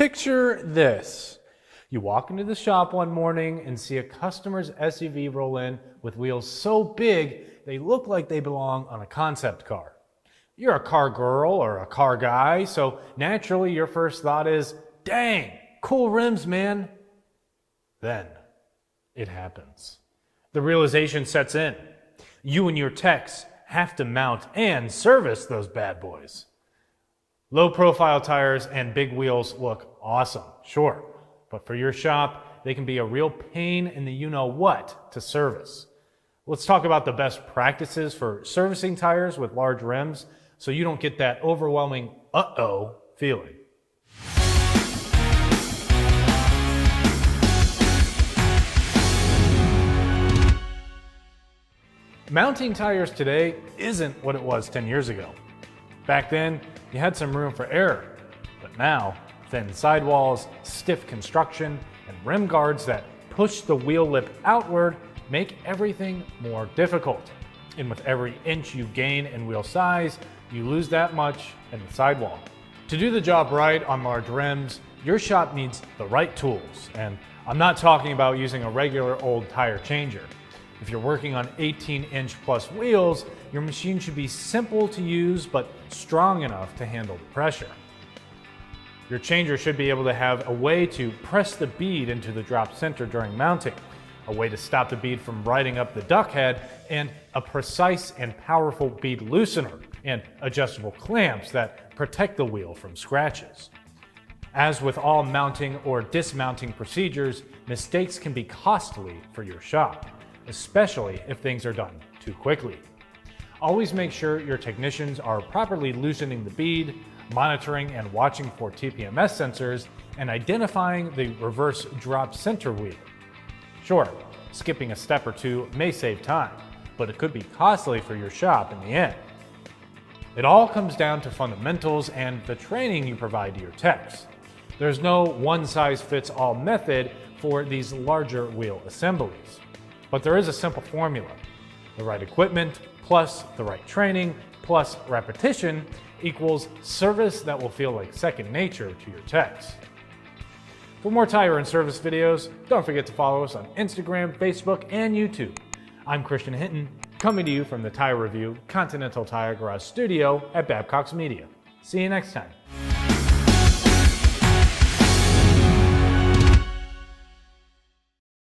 Picture this. You walk into the shop one morning and see a customer's SUV roll in with wheels so big they look like they belong on a concept car. You're a car girl or a car guy, so naturally your first thought is, dang, cool rims, man. Then it happens. The realization sets in. You and your techs have to mount and service those bad boys. Low-profile tires and big wheels look awesome, sure, but for your shop, they can be a real pain in the you-know-what to service. Let's talk about the best practices for servicing tires with large rims so you don't get that overwhelming uh-oh feeling. Mounting tires today isn't what it was 10 years ago. Back then, you had some room for error, but now, thin sidewalls, stiff construction, and rim guards that push the wheel lip outward make everything more difficult. And with every inch you gain in wheel size, you lose that much in the sidewall. To do the job right on large rims, your shop needs the right tools, and I'm not talking about using a regular old tire changer. If you're working on 18-inch plus wheels, your machine should be simple to use but strong enough to handle the pressure. Your changer should be able to have a way to press the bead into the drop center during mounting, a way to stop the bead from riding up the duck head, and a precise and powerful bead loosener and adjustable clamps that protect the wheel from scratches. As with all mounting or dismounting procedures, mistakes can be costly for your shop, especially if things are done too quickly. Always make sure your technicians are properly loosening the bead, monitoring and watching for TPMS sensors, and identifying the reverse drop center wheel. Sure, skipping a step or two may save time, but it could be costly for your shop in the end. It all comes down to fundamentals and the training you provide to your techs. There's no one-size-fits-all method for these larger wheel assemblies. But there is a simple formula. The right equipment plus the right training plus repetition equals service that will feel like second nature to your techs. For more tire and service videos, don't forget to follow us on Instagram, Facebook, and YouTube. I'm Christian Hinton, coming to you from the Tire Review Continental Tire Garage studio at Babcox Media. See you next time.